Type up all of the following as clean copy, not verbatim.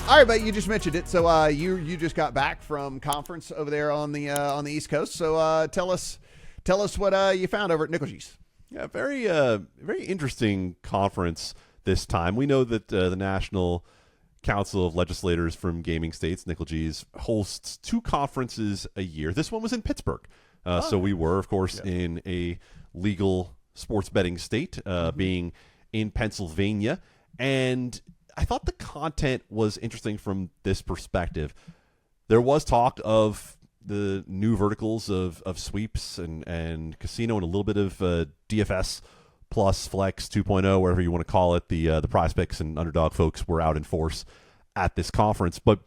All right, but you just mentioned it. So you just got back from conference over there on the East Coast. So tell us what you found over at NCLGS. Yeah, very interesting conference this time. We know that the National Council of Legislators from Gaming States, NCLGS, hosts 2 conferences a year. This one was in Pittsburgh. So we were, of course, in a legal sports betting state, being in Pennsylvania. And I thought the content was interesting from this perspective. There was talk of the new verticals of sweeps and casino and a little bit of DFS plus Flex 2.0, whatever you want to call it. The Prize Picks and Underdog folks were out in force at this conference. But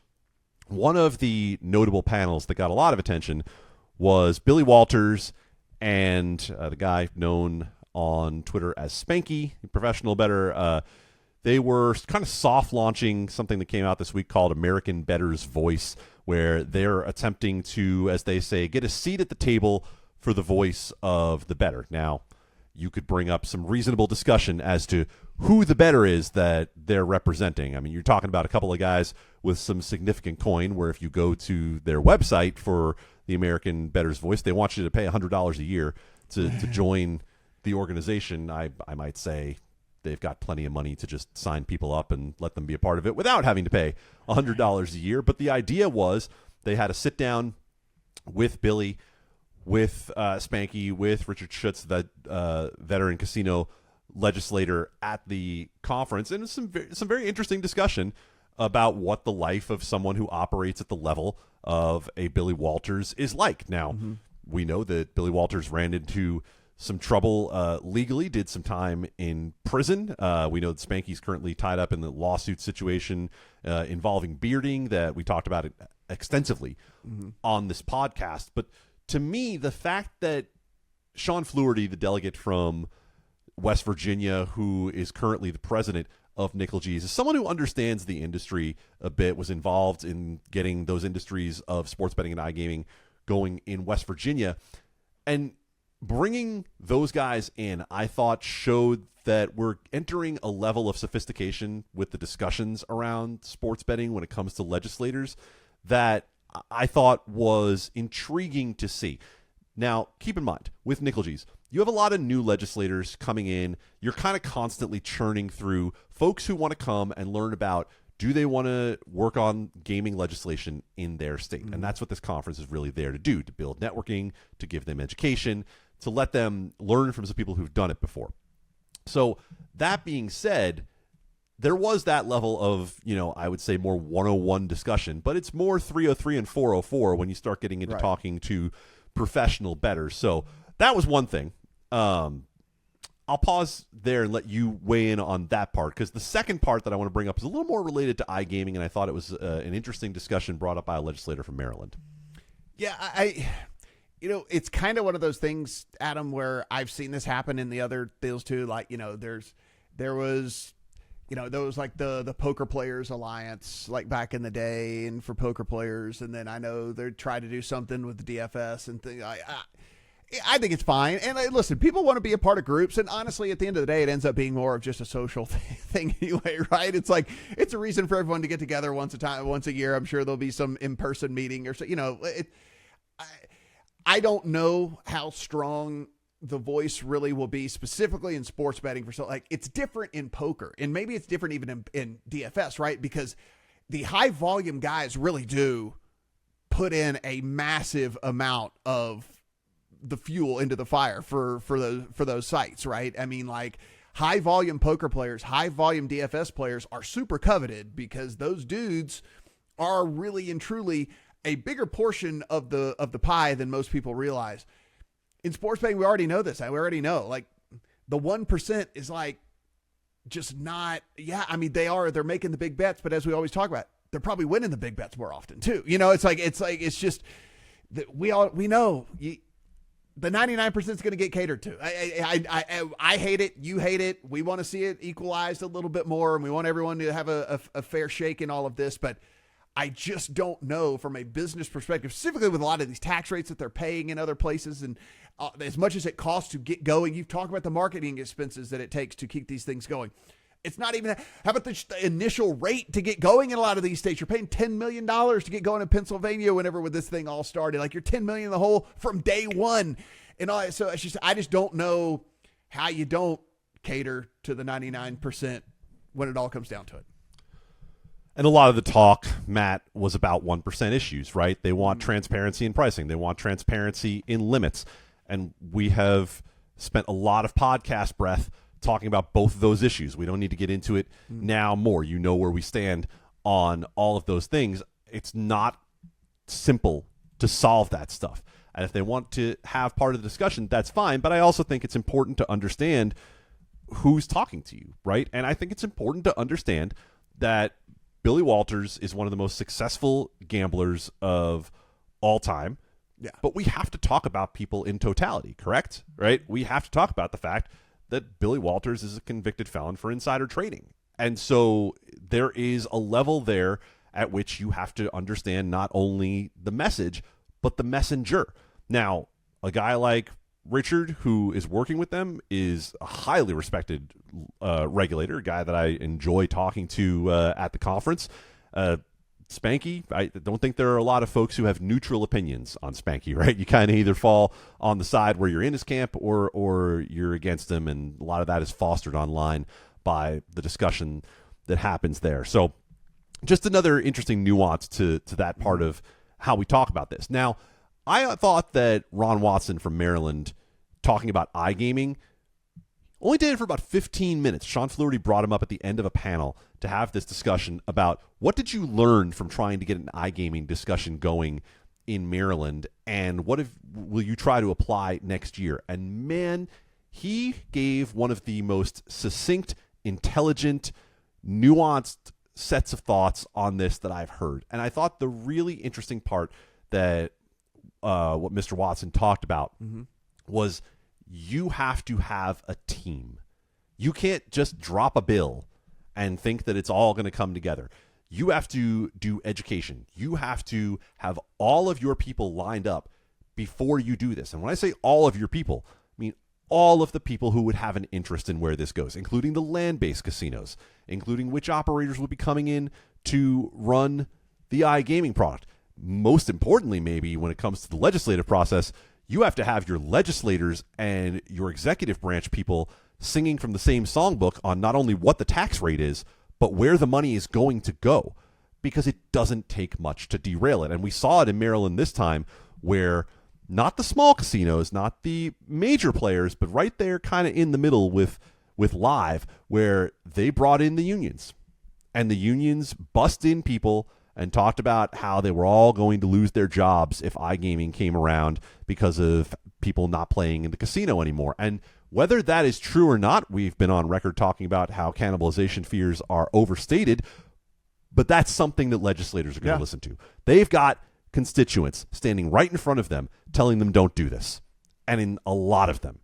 one of the notable panels that got a lot of attention was Billy Walters and the guy known on Twitter as Spanky, professional bettor. They were kind of soft launching something that came out this week called American Bettor's Voice, where they're attempting to, as they say, get a seat at the table for the voice of the bettor. Now, you could bring up some reasonable discussion as to who the bettor is that they're representing. I mean, you're talking about a couple of guys with some significant coin, where if you go to their website for the American Bettor's Voice, they want you to pay $100 a year to join the organization. I might say they've got plenty of money to just sign people up and let them be a part of it without having to pay $100 a year. But the idea was they had a sit down with Billy, with Spanky, with Richard Schutz, that veteran casino legislator at the conference, and some very interesting discussion about what the life of someone who operates at the level of a Billy Walters is like. Now, we know that Billy Walters ran into some trouble legally, did some time in prison. We know that Spanky's currently tied up in the lawsuit situation involving bearding that we talked about extensively on this podcast. But to me, the fact that Sean Fluharty, the delegate from West Virginia, who is currently the president of NCLGS, is someone who understands the industry a bit, was involved in getting those industries of sports betting and iGaming going in West Virginia. And bringing those guys in, I thought, showed that we're entering a level of sophistication with the discussions around sports betting when it comes to legislators that I thought was intriguing to see. Now, keep in mind, with NCLGS, you have a lot of new legislators coming in. You're kind of constantly churning through folks who want to come and learn about, do they want to work on gaming legislation in their state? And that's what this conference is really there to do, to build networking, to give them education, to let them learn from some people who've done it before. So that being said, there was that level of, I would say more 101 discussion, but it's more 303 and 404 when you start getting into talking to professional bettors. So that was one thing. I'll pause there and let you weigh in on that part, because the second part that I want to bring up is a little more related to iGaming, and I thought it was an interesting discussion brought up by a legislator from Maryland. Yeah, it's kind of one of those things, Adam, where I've seen this happen in the other deals too. Like, there was like the Poker Players Alliance, like back in the day, and for poker players. And then I know they tried to do something with the DFS and things. I think it's fine. And listen, people want to be a part of groups. And honestly, at the end of the day, it ends up being more of just a social thing anyway, right? It's like, it's a reason for everyone to get together once a year. I'm sure there'll be some in-person meeting or so, I don't know how strong the voice really will be specifically in sports betting for it's different in poker, and maybe it's different even in DFS, right? Because the high volume guys really do put in a massive amount of the fuel into the fire for those sites, right? I mean, like, high volume poker players, high volume DFS players are super coveted because those dudes are really and truly a bigger portion of the pie than most people realize. In sports betting, we already know this. We already know, like, the 1% is like just not. Yeah, I mean, they're making the big bets, but as we always talk about, they're probably winning the big bets more often too. It's just that we know the 99% is going to get catered to. I hate it. You hate it. We want to see it equalized a little bit more, and we want everyone to have a fair shake in all of this, but I just don't know from a business perspective, specifically with a lot of these tax rates that they're paying in other places, and as much as it costs to get going. You've talked about the marketing expenses that it takes to keep these things going. It's not even that. How about the initial rate to get going in a lot of these states? You're paying $10 million to get going in Pennsylvania whenever with this thing all started. Like you're $10 million in the hole from day one. And all, so it's just, I just don't know how you don't cater to the 99% when it all comes down to it. And a lot of the talk, Matt, was about 1% issues, right? They want transparency in pricing. They want transparency in limits. And we have spent a lot of podcast breath talking about both of those issues. We don't need to get into it now more. You know where we stand on all of those things. It's not simple to solve that stuff. And if they want to have part of the discussion, that's fine. But I also think it's important to understand who's talking to you, right? And I think it's important to understand that Billy Walters is one of the most successful gamblers of all time. Yeah. But we have to talk about people in totality, correct? Right? We have to talk about the fact that Billy Walters is a convicted felon for insider trading. And so there is a level there at which you have to understand not only the message, but the messenger. Now, a guy like Richard, who is working with them, is a highly respected regulator, a guy that I enjoy talking to at the conference. Spanky, I don't think there are a lot of folks who have neutral opinions on Spanky, right? You kind of either fall on the side where you're in his camp or you're against him, and a lot of that is fostered online by the discussion that happens there. So just another interesting nuance to that part of how we talk about this. Now, I thought that Ron Watson from Maryland talking about iGaming only did it for about 15 minutes. Sean Flaherty brought him up at the end of a panel to have this discussion about what did you learn from trying to get an iGaming discussion going in Maryland, and what will you try to apply next year? And man, he gave one of the most succinct, intelligent, nuanced sets of thoughts on this that I've heard. And I thought the really interesting part that what Mr. Watson talked about was you have to have a team. You can't just drop a bill and think that it's all going to come together. You have to do education. You have to have all of your people lined up before you do this. And when I say all of your people, I mean all of the people who would have an interest in where this goes, including the land-based casinos, including which operators will be coming in to run the iGaming product. Most importantly, maybe when it comes to the legislative process, you have to have your legislators and your executive branch people singing from the same songbook on not only what the tax rate is, but where the money is going to go, because it doesn't take much to derail it. And we saw it in Maryland this time where not the small casinos, not the major players, but right there kind of in the middle with Live, where they brought in the unions. And the unions bust in people and talked about how they were all going to lose their jobs if iGaming came around because of people not playing in the casino anymore. And whether that is true or not, we've been on record talking about how cannibalization fears are overstated, but that's something that legislators are going to listen to. They've got constituents standing right in front of them telling them don't do this, and in a lot of them.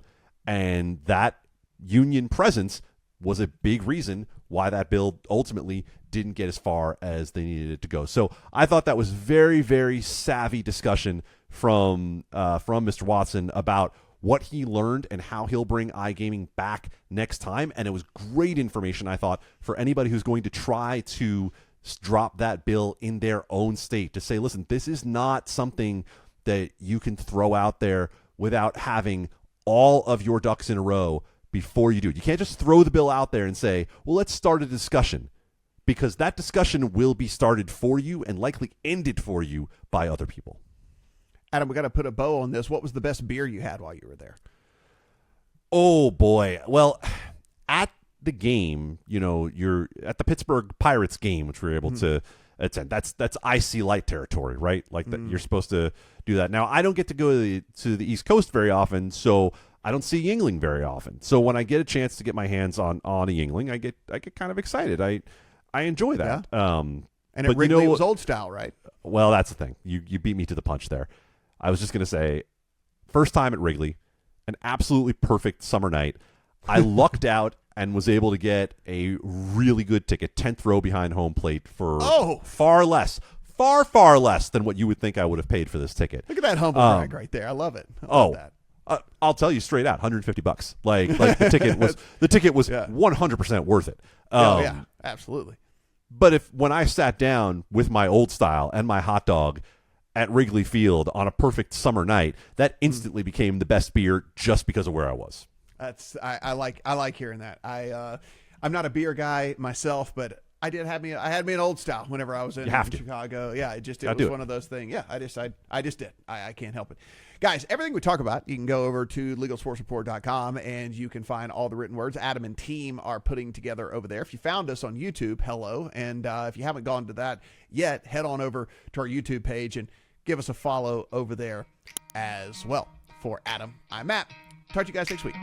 And that union presence was a big reason why that bill ultimately didn't get as far as they needed it to go. So I thought that was very, very savvy discussion from Mr. Watson about what he learned and how he'll bring iGaming back next time. And it was great information, I thought, for anybody who's going to try to drop that bill in their own state, to say, listen, this is not something that you can throw out there without having all of your ducks in a row before you do it. You can't just throw the bill out there and say, well, let's start a discussion, because that discussion will be started for you and likely ended for you by other people. Adam, we got to put a bow on this. What was the best beer you had while you were there? Oh, boy. Well, at the game, you're at the Pittsburgh Pirates game, which we were able to attend. That's icy light territory, right? Like that, you're supposed to do that. Now, I don't get to go to the East Coast very often, so I don't see Yingling very often. So when I get a chance to get my hands on a Yingling, I get kind of excited. I enjoy that. Yeah. And at Wrigley, it was old style, right? Well, that's the thing. You beat me to the punch there. I was just going to say, first time at Wrigley, an absolutely perfect summer night. I lucked out and was able to get a really good ticket, 10th row behind home plate for far less than what you would think I would have paid for this ticket. Look at that humble brag right there. I love it. I love that. I'll tell you straight out, $150. Like the ticket was 100% worth it. Oh yeah, absolutely. But when I sat down with my old style and my hot dog at Wrigley Field on a perfect summer night, that instantly became the best beer just because of where I was. I like hearing that. I'm not a beer guy myself, but I had me an old style whenever I was in Chicago. Yeah, it was one of those things. Yeah, I just did. I can't help it. Guys, everything we talk about, you can go over to LegalSportsReport.com and you can find all the written words Adam and team are putting together over there. If you found us on YouTube, hello. And if you haven't gone to that yet, head on over to our YouTube page and give us a follow over there as well. For Adam, I'm Matt. Talk to you guys next week.